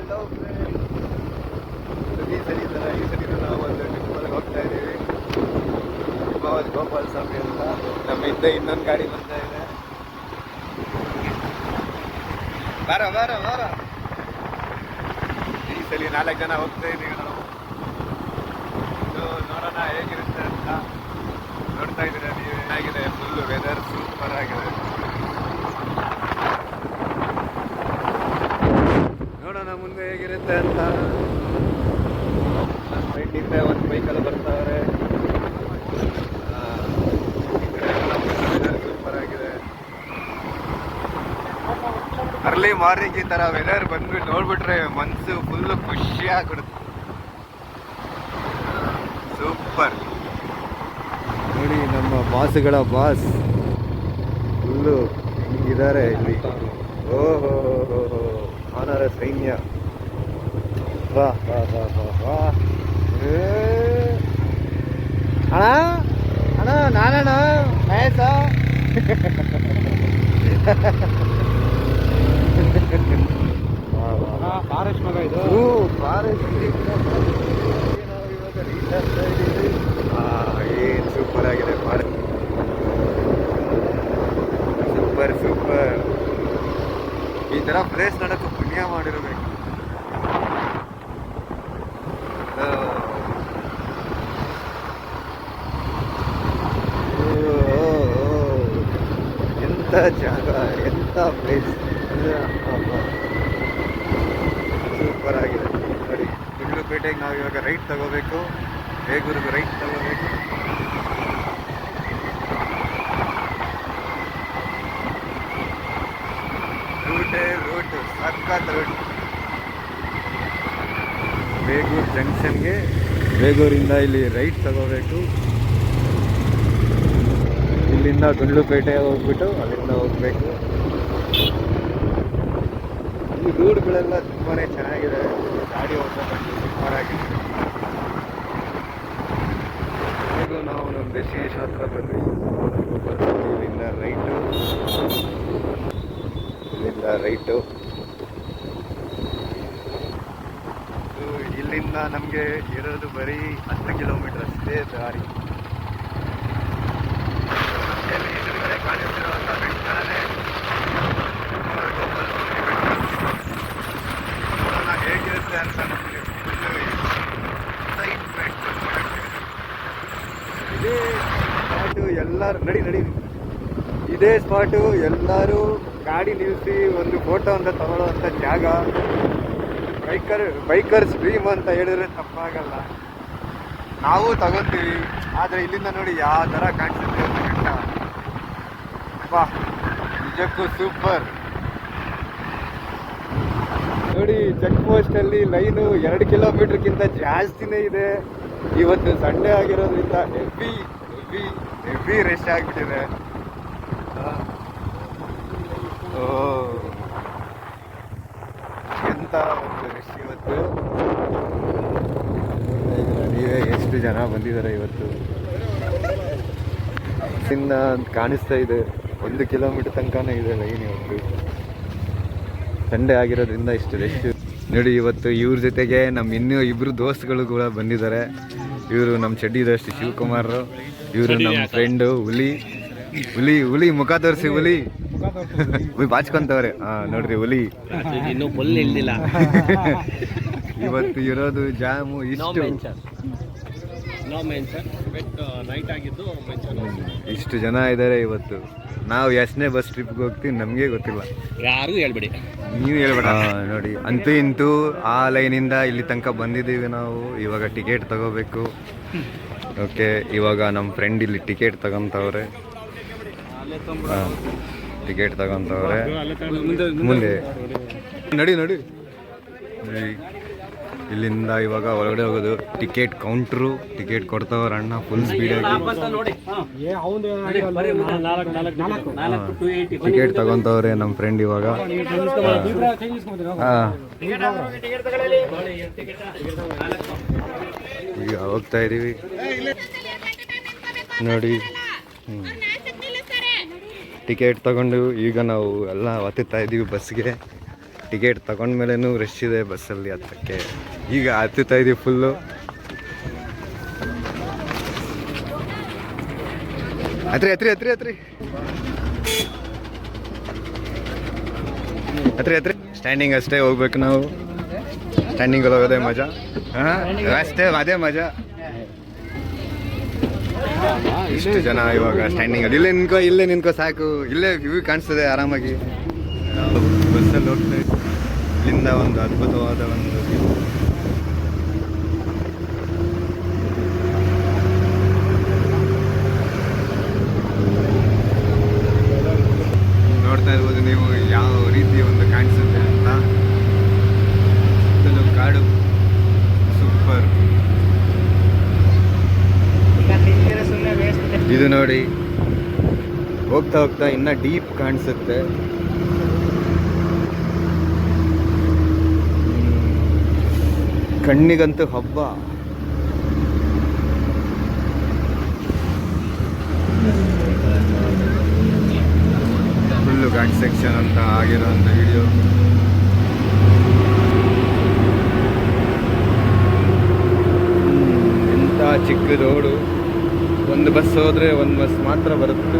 Hello ಈ ಸರಿ ನಾವು ಒಂದು ಟ್ರಿಪ್ಪಲ್ಲಿ ಹೋಗ್ತಾ ಇದ್ದೀವಿ. ಗೋಪಾಲ ಸ್ವಾಮಿ ಅಂತ. ನಮ್ಮ ಹಿಂದೆ ಇನ್ನೊಂದು ಗಾಡಿ ಬರ್ತಾ ಇದೆ. ಬಾರ ಈ ಸಲ 4 ಜನ ಹೋಗ್ತಾ ಇದ್ದೀವಿ ನಾವು. ನೋಡೋಣ ಹೇಗಿರುತ್ತೆ ಅಂತ. ನೋಡ್ತಾ ಇದ್ದೀರಾ ನೀವು, ಹೇಗಿದೆ ಫುಲ್ಲು ವೆದರ್ ಸೂಪರ್ ಆಗಿದೆ. ನೋಡೋಣ ಮುಂದೆ ಹೇಗಿರುತ್ತೆ ಅಂತ. ನಮ್ಮ ಫ್ರೆಂಡಿಂದ ಒಂದು ಬೈಕಲ್ಲಿ ಬರ್ತಾವ್ರೆ. ವೆದರ್ ಸೂಪರ್ ಆಗಿದೆ. ಅರ್ಲಿ ಮಾರ್ನಿಂಗ್ ಈ ಥರ ವೆದರ್ ಬಂದ್ಬಿಟ್ಟು ನೋಡ್ಬಿಟ್ರೆ ಮನಸ್ಸು ಫುಲ್ಲು ಖುಷಿ ಆಗ್ಬಿಡುತ್ತೆ. ಸೂಪರ್. ನೋಡಿ ನಮ್ಮ ಬಾಸ್ಗಳ ಬಾಸ್ ಫುಲ್ಲು ಹಿಂಗಿದ್ದಾರೆ ಇಲ್ಲಿ. ಓಹೋ ಆನರ ಸೈನ್ಯ. ವಾ ವಾ ವಾ ವಾ ವಾ. ಅಣ್ಣ ನಾನಣ್ಣ ಮಹೇಶ. ಫಾರೆಸ್ಟ್ ಮಗ ಇದು. ಫಾರೆಸ್ಟ್ ಏನು ಸೂಪರ್ ಆಗಿದೆ ಫಾರೆಸ್ಟ್. ಸೂಪರ್. ಈ ಥರ ಪ್ಲೇಸ್ ನೋಡೋಕ್ಕೆ ಪುಣ್ಯ ಮಾಡಿರಬೇಕು. ಎಂಥ ಜಾಗ, ಎಂಥ ಪ್ಲೇಸ್. ಸೂಪರ್ ಆಗಿದೆ ನೋಡಿ. ಗುಂಡ್ಲುಪೇಟೆಗೆ ನಾವು ಇವಾಗ ರೈಟ್ ತಗೋಬೇಕು. ಬೇಗೂರಿಗೆ ರೈಟ್ ತಗೋಬೇಕು. ರೂಟ್ ಸಖತ್ ರೂಟ್. ಬೇಗೂರು ಜಂಕ್ಷನ್ಗೆ ಬೇಗೂರಿಂದ ಇಲ್ಲಿ ರೈಟ್ ತಗೋಬೇಕು. ಇಲ್ಲಿಂದ ಗುಂಡ್ಲುಪೇಟೆ ಹೋಗ್ಬಿಟ್ಟು ಅಲ್ಲಿಂದ ಹೋಗ್ಬೇಕು. ಈ ರೂಟ್ಗಳೆಲ್ಲ ತುಂಬಾ ಚೆನ್ನಾಗಿದೆ. ಗಾಡಿ ಓಡಿಸೋದಕ್ಕೆ ಸೂಪರ್ ಆಗಿದೆ. ಈಗ ನಾವು ನಮ್ಮ ಡೆಸ್ಟಿನೇಷನ್ ಹತ್ರ ಬಂದ್ವಿ. ಇಲ್ಲಿಂದ ರೈಟು. ಇಲ್ಲಿಂದ ನಮಗೆ ಇರೋದು ಬರೀ 10 ಕಿಲೋಮೀಟರ್ ಅಷ್ಟೇ ದಾರಿ. ಹೇಗಿರುತ್ತೆ ಅಂತ ನಮಗೆ ಇದೇ ಸ್ಪಾಟು. ಎಲ್ಲರೂ ನಡಿ ಇದೇ ಸ್ಪಾಟು. ಎಲ್ಲರೂ ಗಾಡಿ ನಿಲ್ಲಿಸಿ ಒಂದು ಫೋಟೋ ಅಂತ ತಗೊಳ್ಳೋವಂಥ ಜಾಗ. ಬೈಕರ್ಸ್ ಡ್ರೀಮ್ ಅಂತ ಹೇಳಿದ್ರೆ ತಪ್ಪಾಗಲ್ಲ. ನಾವು ತಗೋತೀವಿ. ಆದರೆ ಇಲ್ಲಿಂದ ನೋಡಿ ಯಾವ ಥರ ಕಾಣಿಸುತ್ತೆ ಅಂತ ಬೆಟ್ಟ. ಬಾ, ನಿಜಕ್ಕೂ ಸೂಪರ್. ನೋಡಿ ಚೆಕ್ ಪೋಸ್ಟಲ್ಲಿ ಲೈನು 2 ಕಿಲೋಮೀಟರ್ಗಿಂತ ಜಾಸ್ತಿನೇ ಇದೆ. ಇವತ್ತು ಸಂಡೇ ಆಗಿರೋದ್ರಿಂದ ಹೆವಿ ರಶ್ ಆಗಿಬಿಟ್ಟಿದೆ. ಎಂಥ ಒಂದು ರಶ್ ಇವತ್ತು. ನೀವೇ ಎಷ್ಟು ಜನ ಬಂದಿದ್ದಾರೆ ಇವತ್ತು. ಇನ್ನ ಕಾಣಿಸ್ತಾ ಇದೆ 1 ಕಿಲೋಮೀಟರ್ ತನಕನೇ ಇದೆ ಲೈನ್. ಇವತ್ತು ಸಂಡೇ ಆಗಿರೋದ್ರಿಂದ ಇಷ್ಟು ರಶ್. ನೋಡಿ ಇವತ್ತು ಇವ್ರ ಜೊತೆಗೆ ನಮ್ಮ ಇನ್ನೂ 2 ದೋಸ್ತುಗಳು ಕೂಡ ಬಂದಿದ್ದಾರೆ. ಇವರು ನಮ್ಮ ಚಡ್ಡಿ ದೋಸ್ತಿ ಶಿವಕುಮಾರ್. ಇವರು ನಮ್ಮ ಫ್ರೆಂಡು ಹುಲಿ ಮುಖ ತೋರಿಸಿ. ಹುಲಿ ಬಾಚ್ಕೊಂತವ್ರೆ. ನೋಡ್ರಿ ಹುಲಿ. ಇವತ್ತು ಇರೋದು ಜಾಮು ಇಷ್ಟು ಜನ ಇದ್ದಾರೆ ಇವತ್ತು. ನಾವು ಎಷ್ಟನೇ ಬಸ್ ಟ್ರಿಪ್ಗೆ ಹೋಗ್ತೀವಿ ನಮಗೆ ಗೊತ್ತಿಲ್ಲ. ಯಾರು ಹೇಳ್ಬೇಡಿ, ನೀವು ಹೇಳ್ಬೇಡ. ನೋಡಿ ಅಂತೂ ಇಂತೂ ಆ ಲೈನಿಂದ ಇಲ್ಲಿ ತನಕ ಬಂದಿದ್ದೀವಿ ನಾವು. ಇವಾಗ ಟಿಕೆಟ್ ತಗೋಬೇಕು. ಓಕೆ, ಇವಾಗ ನಮ್ಮ ಫ್ರೆಂಡ್ ಇಲ್ಲಿ ಟಿಕೆಟ್ ತಗೊಂತವ್ರೆ. ಟಿಕೆಟ್ ತಗೊಂತವ್ರೆ. ಮುಂದೆ ನಡಿ. ಇಲ್ಲಿಂದ ಇವಾಗ ಒಳಗಡೆ ಹೋಗೋದು. Ticket counter. ಟಿಕೆಟ್ ಕೊಡ್ತವ್ರ ಅಣ್ಣ ಫುಲ್ ಸ್ಪೀಡಾಗಿ. ಟಿಕೆಟ್ ತಗೊಂತವ್ರೆ ನಮ್ಮ ಫ್ರೆಂಡ್ ಇವಾಗ. ಈಗ ಹೋಗ್ತಾ ಇದೀವಿ ನೋಡಿ. ಟಿಕೆಟ್ ತಗೊಂಡು ಈಗ ನಾವು ಎಲ್ಲ ಹತ್ತುತ್ತಾ ಇದ್ದೀವಿ ಬಸ್ಗೆ. ಟಿಕೆಟ್ ತಗೊಂಡ್ಮೇಲೆನೂ ರಶ್ ಇದೆ ಬಸ್ಸಲ್ಲಿ ಹತ್ತಕ್ಕೆ. ಈಗ ಹತ್ತುತ್ತಾ ಇದೀವಿ ಫುಲ್ಲು. ಹತ್ರಿ ಹತ್ರಿ ಹತ್ರಿ ಹತ್ರಿ ಹತ್ರಿ ಹತ್ರಿ. ಸ್ಟ್ಯಾಂಡಿಂಗ್ ಅಷ್ಟೇ ಹೋಗ್ಬೇಕು ನಾವು. ಸ್ಟ್ಯಾಂಡಿಂಗಲ್ಲಿ ಹೋಗೋದೇ ಮಜಾ. ಅಷ್ಟೇ ಅದೇ ಮಜಾ. ಇಷ್ಟು ಜನ ಇವಾಗ ಸ್ಟ್ಯಾಂಡಿಂಗಲ್ಲಿ. ಇಲ್ಲೇ ನಿನ್ಕೋ ಸಾಕು. ಇಲ್ಲೇ ವ್ಯೂ ಕಾಣಿಸ್ತದೆ ಆರಾಮಾಗಿ. ಬಸ್ಸಲ್ಲಿ ಹೋಗ್ತಾ ಇತ್ತು. ಇಲ್ಲಿಂದ ಒಂದು ಅದ್ಭುತವಾದ ಒಂದು ನೋಡ್ತಾ ಇರ್ಬೋದು ನೀವು ಯಾವ ರೀತಿ ಒಂದು ಕಾಣಿಸುತ್ತೆ ಅಂತ. ಕಾಡು ಸೂಪರ್. ಇದು ನೋಡಿ ಹೋಗ್ತಾ ಹೋಗ್ತಾ ಇನ್ನ ಡೀಪ್ ಕಾಣಿಸುತ್ತೆ. ಕಣ್ಣಿಗಂತೂ ಹಬ್ಬ. ಫುಲ್ಲು ಘಾಟ್ ಸೆಕ್ಷನ್ ಅಂತ ಆಗಿರೋಂಥ ವಿಡಿಯೋ. ಎಂಥ ಚಿಕ್ಕ ರೋಡು. ಒಂದು ಬಸ್ ಹೋದರೆ ಒಂದು ಬಸ್ ಮಾತ್ರ ಬರುತ್ತೆ.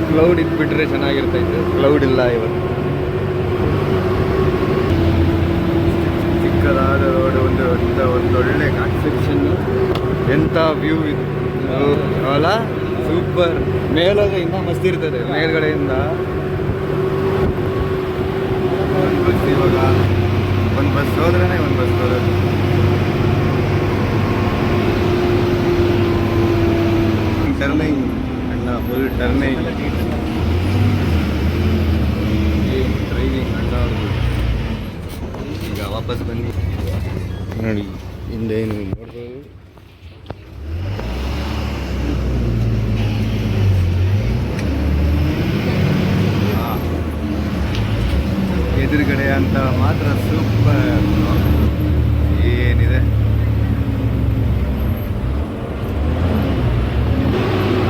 ಕ್ಲೌಡ್ ಇದ್ಬಿಟ್ರೆ ಚೆನ್ನಾಗಿರ್ತೈತೆ. ಕ್ಲೌಡ್ ಇಲ್ಲ ಇವತ್ತು. ಚಿಕ್ಕದಾದ ರೋಡು. ಒಂದು ಒಳ್ಳೆ ಘಾಟ್ ಸೆಕ್ಷನ್. ಎಂಥ ವ್ಯೂ ಇದು ಅಲ್ಲ. ಸೂಪರ್. ಮೇಲೋದ್ರೆ ಇನ್ನೂ ಮಸ್ತ್ ಇರ್ತದೆ ಮೇಲ್ಗಡೆಯಿಂದ. ಒಂದು ಬಸ್ ಇವಾಗ ಒಂದು ಬಸ್ ಹೋದ್ರೇ ಒಂದು ಬಸ್ ಬರೋದು. ಟರ್ನಿಂಗ್ ಅಣ್ಣ, ಫುಲ್ ಟರ್ನಿಂಗ್. ಡ್ರೈವಿಂಗ್ ಅಣ್ಣ ಅವ್ರದ್ದು. ಈಗ ವಾಪಸ್ ಬನ್ನಿ ನೋಡಿ ಹಿಂದೆ ಏನು ನೋಡ್ಬೋದು. ಎದುರುಗಡೆ ಅಂತ ಮಾತ್ರ ಸೂಪರ್ ಏನಿದೆ.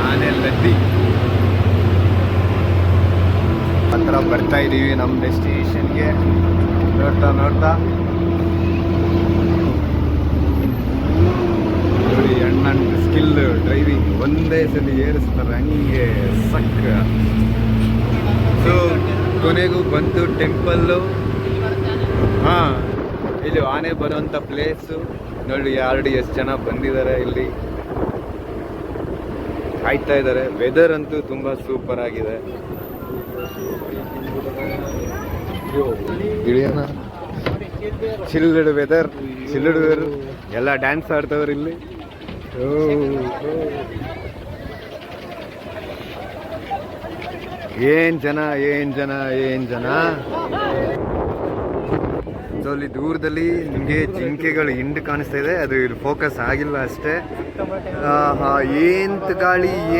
ಆನೆಲ್ಲದ್ದಿ ಹತ್ರ ಬರ್ತಾ ಇದ್ದೀವಿ ನಮ್ಮ ಡೆಸ್ಟಿನೇಷನ್ಗೆ. ನೋಡ್ತಾ ನೋಡ್ತಾ ನೋಡಿ ಅಣ್ಣನ ಸ್ಕಿಲ್ ಡ್ರೈವಿಂಗ್ ಒಂದೇ ಸಲ ಏರಿಸ್ತಾರೆ ಹಂಗೆ ಸಕ್ಕ. ಸೊ ಕೊನೆಗೂ ಬಂತು ಟೆಂಪಲ್ಲು. ಹಾಂ, ಇಲ್ಲಿ ಆನೆ ಬರೋಂಥ ಪ್ಲೇಸು ನೋಡಿ. ಎಷ್ಟು ಜನ ಬಂದಿದ್ದಾರೆ ಇಲ್ಲಿ ಕಾಯ್ತಾ ಇದ್ದಾರೆ. ವೆದರ್ ಅಂತೂ ತುಂಬ ಸೂಪರ್ ಆಗಿದೆ. ಇಳಿಯೋಣ. ಚಿಲ್ಡ್ ವೆದರ್ ಎಲ್ಲ ಡ್ಯಾನ್ಸ್ ಆಡ್ತವ್ರು ಇಲ್ಲಿ. ಏನ್ ಜನ. ಸೊ ಅಲ್ಲಿ ದೂರದಲ್ಲಿ ನಿಮಗೆ ಜಿಂಕೆಗಳು ಹಿಂಡು ಕಾಣಿಸ್ತಾ ಇದೆ. ಅದು ಇಲ್ಲಿ ಫೋಕಸ್ ಆಗಿಲ್ಲ ಅಷ್ಟೇ.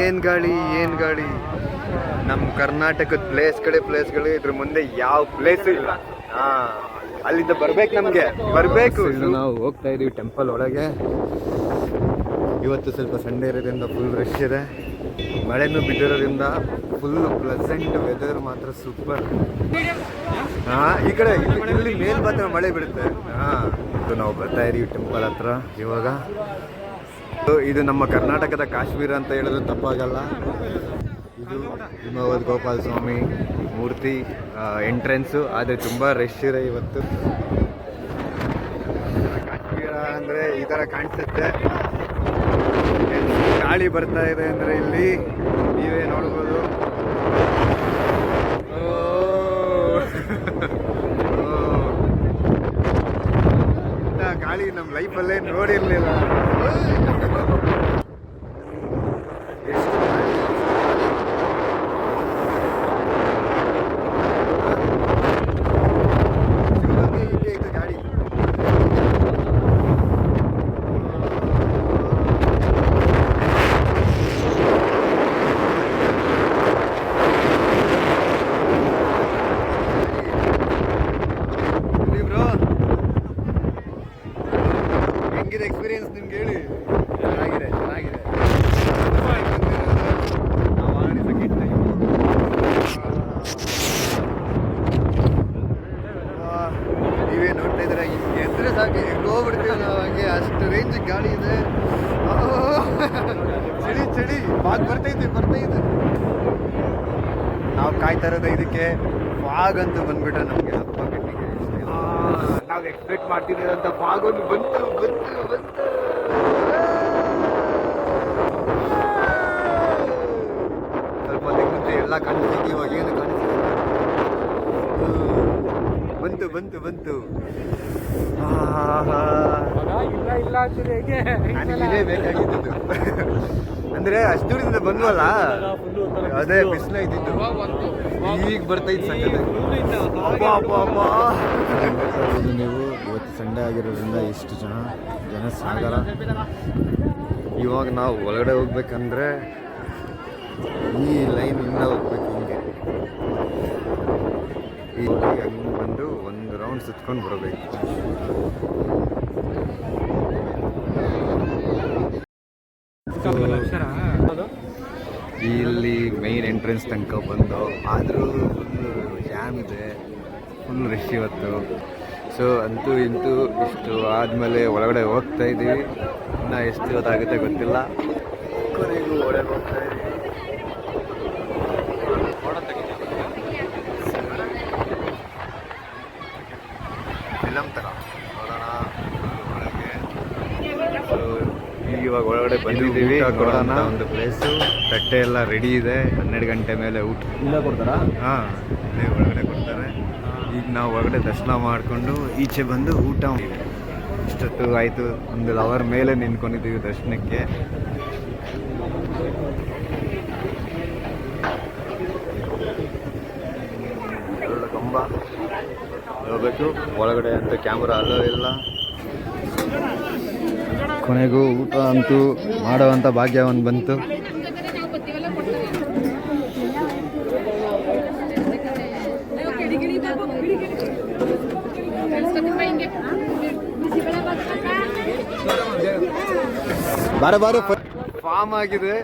ಏನ್ ಗಾಳಿ. ನಮ್ಮ ಕರ್ನಾಟಕದ ಪ್ಲೇಸ್ಗಳು ಇದ್ರ ಮುಂದೆ ಯಾವ ಪ್ಲೇಸು ಇಲ್ಲ. ಅಲ್ಲಿಂದ ಬರ್ಬೇಕು. ನಾವು ಹೋಗ್ತಾ ಇದೀವಿ ಟೆಂಪಲ್ ಒಳಗೆ. ಇವತ್ತು ಸ್ವಲ್ಪ ಸಂಡೇ ಇರೋದ್ರಿಂದ ಫುಲ್ ರಶ್ ಇದೆ. ಮಳೆನೂ ಬಿದ್ದಿರೋದ್ರಿಂದ ಫುಲ್ ಪ್ಲೆಸೆಂಟ್ ವೆದರ್ ಮಾತ್ರ ಸೂಪರ್. ಈ ಕಡೆ ಇಲ್ಲಿ ಮೇಲ್ ಮಾತ್ರ ಮಳೆ ಬೀಳುತ್ತೆ. ನಾವು ಬರ್ತಾ ಇದೀವಿ ಟೆಂಪಲ್ ಹತ್ರ ಇವಾಗ. ಇದು ನಮ್ಮ ಕರ್ನಾಟಕದ ಕಾಶ್ಮೀರ ಅಂತ ಹೇಳಿದ್ರೆ ತಪ್ಪಾಗಲ್ಲ. ಇದು ಹಿಮವದ್ ಗೋಪಾಲ ಸ್ವಾಮಿ ಮೂರ್ತಿ ಎಂಟ್ರೆನ್ಸು. ಆದರೆ ತುಂಬ ರಶ್ ಇದೆ ಇವತ್ತು. ಕಾಶ್ಮೀರ ಅಂದರೆ ಈ ಥರ ಕಾಣಿಸುತ್ತೆ. ಗಾಳಿ ಬರ್ತಾ ಇದೆ ಅಂದರೆ ಇಲ್ಲಿ ನೀವೇ ನೋಡ್ಬೋದು. ಇಂಥ ಗಾಳಿ ನಮ್ಮ ಲೈಫಲ್ಲೇ ನೋಡಿರಲಿಲ್ಲ. ಎಕ್ಸ್ಪೀರಿಯನ್ಸ್ ನಿಮ್ಗೆ ಹೇಳಿ. ಚೆನ್ನಾಗಿದೆ. ಹೋಗ್ತೀವಿ ನಾವು ಹಂಗೆ, ಅಷ್ಟು ರೇಂಜ್ ಗಾಳಿ ಇದೆ. ಚಳಿ ಚಳಿ ಬರ್ತೈತೆ. ನಾವು ಕಾಯ್ತಾ ಇರೋದು ಇದಕ್ಕೆ. ಫಾಗ್ ಅಂತೂ ಬಂದ್ಬಿಟ್ರೆ ನಮಗೆ ಹಬ್ಬ ಕಟ್ಟಿಗೆ. ನಾವು ಎಕ್ಸ್ಪೆಕ್ಟ್ ಮಾಡ್ತಿದ್ದೀರಂತ ಫಾಗ್ ಒಂದು ಬಂತು. ಸ್ವಲ್ಪ ಮುಂಚೆ ಎಲ್ಲ ಕಾಣಿಸ್ತಿದ್ವಿ, ಇವಾಗ ಏನು ಕಾಣಿಸ್ತಿಲ್ಲ. ಬಂತು. ನನಗೆ ಬೇಕಾಗಿದ್ದು ಅಂದ್ರೆ ಅಷ್ಟು ದೂರದಿಂದ ಬಂದ್ವಲ್ಲ, ಅದೇ ಬಿಸಿಲು ಇದ್ದಿದ್ದು. ಈಗ ಬರ್ತೈತೆ ನೀವು. ಇವತ್ತು ಸಂಡೇ ಆಗಿರೋದ್ರಿಂದ ಇಷ್ಟು ಜನ ಸಾಗರ. ಇವಾಗ ನಾವು ಒಳಗಡೆ ಹೋಗ್ಬೇಕಂದ್ರೆ ಈ ಲೈನ್ ಇಂದ ಹೋಗ್ಬೇಕು. ಹಿಂಗೆ ಹಂಗೆ ಬಂದು ಒಂದು ರೌಂಡ್ ಸುತ್ಕೊಂಡು ಬರಬೇಕು. ಇಲ್ಲಿ ಮೈನ್ ಎಂಟ್ರೆನ್ಸ್ ತನಕ ಬಂದು, ಆದರೂ ಫುಲ್ಲು ಜಾಮ್ ಇದೆ, ಫುಲ್ ರಶ್ ಇವತ್ತು. ಸೊ ಅಂತೂ ಇಂತೂ ಇಷ್ಟು ಆದಮೇಲೆ ಒಳಗಡೆ ಹೋಗ್ತಾ ಇದ್ದೀವಿ. ಇನ್ನು ಎಷ್ಟು ಹೊತ್ತಾಗುತ್ತೆ ಗೊತ್ತಿಲ್ಲ. ಕೊನೆಗೂ ಒಳಗೆ ಹೋಗ್ತಾ ಇದ್ದೀವಿ. ಫಿಲಮ್ ಥರ ನೋಡೋಣ ಒಳಗೆ. ಸೊ ಇವಾಗ ಒಳಗಡೆ ಬಂದಿದ್ದೀವಿ. ಕೊಡೋಣ ಒಂದು ಪ್ಲೇಸು. ತಟ್ಟೆ ಎಲ್ಲ ರೆಡಿ ಇದೆ. 12 ಗಂಟೆ ಮೇಲೆ ಊಟ ಇಲ್ಲ ಕೊಡ್ತಾರಾ? ಹಾಂ, ಇಲ್ಲೇ ಒಳಗಡೆ ಕೊಡ್ತಾರೆ. ಈಗ ನಾವು ಒಳಗಡೆ ದರ್ಶನ ಮಾಡಿಕೊಂಡು ಈಚೆ ಬಂದು ಊಟ ಇಷ್ಟೊತ್ತು ಆಯಿತು. ಒಂದು ಅವರ್ ಮೇಲೆ ನಿಂತ್ಕೊಂಡಿದ್ದೀವಿ ದರ್ಶನಕ್ಕೆ. ಎರಡು ಕಂಬ ಹೋಗ್ಬೇಕು ಒಳಗಡೆ ಅಂತ. ಕ್ಯಾಮ್ರಾ ಅಲ್ಲೋ ಇಲ್ಲ. ಕೊನೆಗೂ ಊಟ ಅಂತೂ ಮಾಡುವಂಥ ಭಾಗ್ಯ ಒಂದು ಬಂತು. ಬಾರ ಫಾರ್ಮ್ ಆಗಿದೆ.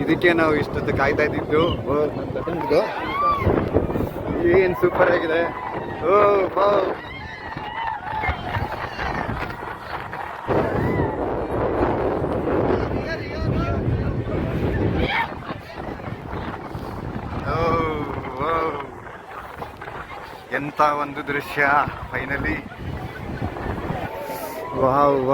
ಇದಕ್ಕೆ ನಾವು ಇಷ್ಟೊತ್ತು ಕಾಯ್ತಾ ಇದ್ದಿದ್ದು. ಏನು ಸೂಪರ್ ಆಗಿದೆ. ಎಂಥ ಒಂದು ದೃಶ್ಯ. Finally wow.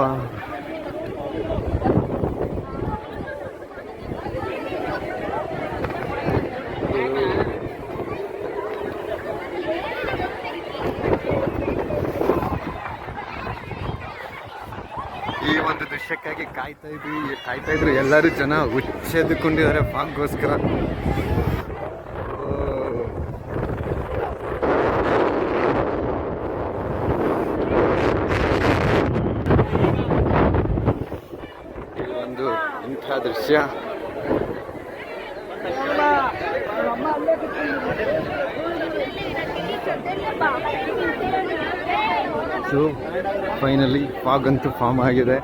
ಈ ಒಂದು ದೃಶ್ಯಕ್ಕಾಗಿ ಕಾಯ್ತಾ ಇದ್ರು ಎಲ್ಲರೂ. ಜನ ಹುಚ್ಚೆದ್ದುಕೊಂಡಿದ್ದಾರೆ ಫಾಗ್ಗೋಸ್ಕರ. ಒಂದು ಇಂಥ ದೃಶ್ಯ. ಸೊ ಫೈನಲಿ ಫಾಗ್ ಅಂತೂ ಫಾರ್ಮ್ ಆಗಿದೆ.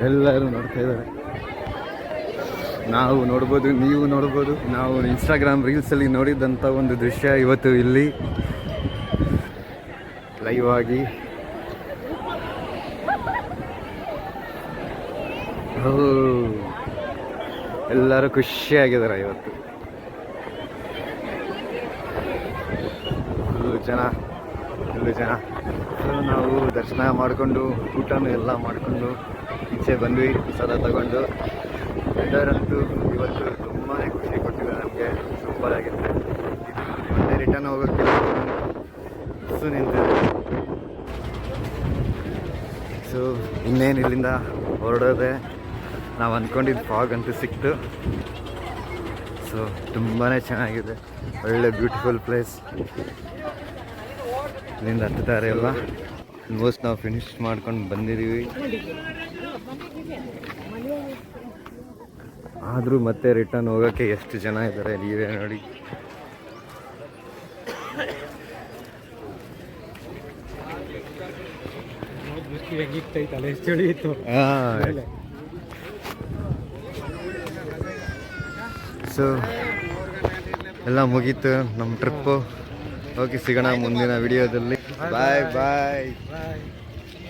ಎಲ್ಲರೂ ನೋಡ್ತಾ ಇದ್ದಾರೆ. ನಾವು ನೋಡ್ಬೋದು, ನೀವು ನೋಡ್ಬೋದು. ನಾವು ಇನ್ಸ್ಟಾಗ್ರಾಮ್ ರೀಲ್ಸಲ್ಲಿ ನೋಡಿದಂಥ ಒಂದು ದೃಶ್ಯ ಇವತ್ತು ಇಲ್ಲಿ ಲೈವ್ ಆಗಿ. ಎಲ್ಲರೂ ಖುಷಿಯಾಗಿದ್ದಾರೆ ಇವತ್ತು. ಫುಲ್ಲು ಜನ. ಸೊ ನಾವು ದರ್ಶನ ಮಾಡಿಕೊಂಡು ಊಟನೂ ಎಲ್ಲ ಮಾಡಿಕೊಂಡು ಈಚೆ ಬಂದ್ವಿ. ಪ್ರಸಾದ ತಗೊಂಡು. ವೆದರಂತೂ ಇವತ್ತು ತುಂಬಾ ಖುಷಿ ಕೊಟ್ಟಿದೆ ನಮಗೆ. ಸೂಪರ್ ಆಗಿರುತ್ತೆ. ಮತ್ತೆ ರಿಟರ್ನ್ ಹೋಗೋಕ್ಕಿಲ್ಲ, ಬಸ್ಸು ನಿಂತಿದೆ. ಸೊ ಇನ್ನೇನು ಇಲ್ಲಿಂದ ಹೊರಡೋದೆ. ನಾವು ಅಂದ್ಕೊಂಡಿದ್ದು ಫಾಗ್ ಅಂತೂ ಸಿಕ್ತು. ಸೊ ತುಂಬಾ ಚೆನ್ನಾಗಿದೆ. ಒಳ್ಳೆ ಬ್ಯೂಟಿಫುಲ್ ಪ್ಲೇಸ್. ಇಲ್ಲಿಂದ ಹತ್ತಿದ್ದಾರೆ ಅಲ್ವಾ. ಆಲ್ಮೋಸ್ಟ್ ನಾವು ಫಿನಿಶ್ ಮಾಡ್ಕೊಂಡು ಬಂದಿದ್ದೀವಿ. ಆದರೂ ಮತ್ತೆ ರಿಟರ್ನ್ ಹೋಗೋಕ್ಕೆ ಎಷ್ಟು ಜನ ಇದ್ದಾರೆ ನೀವೇ ನೋಡಿ. ಸೊ ಎಲ್ಲ ಮುಗೀತು ನಮ್ಮ ಟ್ರಿಪ್ಪು. ಓಕೆ, ಸಿಗೋಣ ಮುಂದಿನ ವಿಡಿಯೋದಲ್ಲಿ. ಬಾಯ್.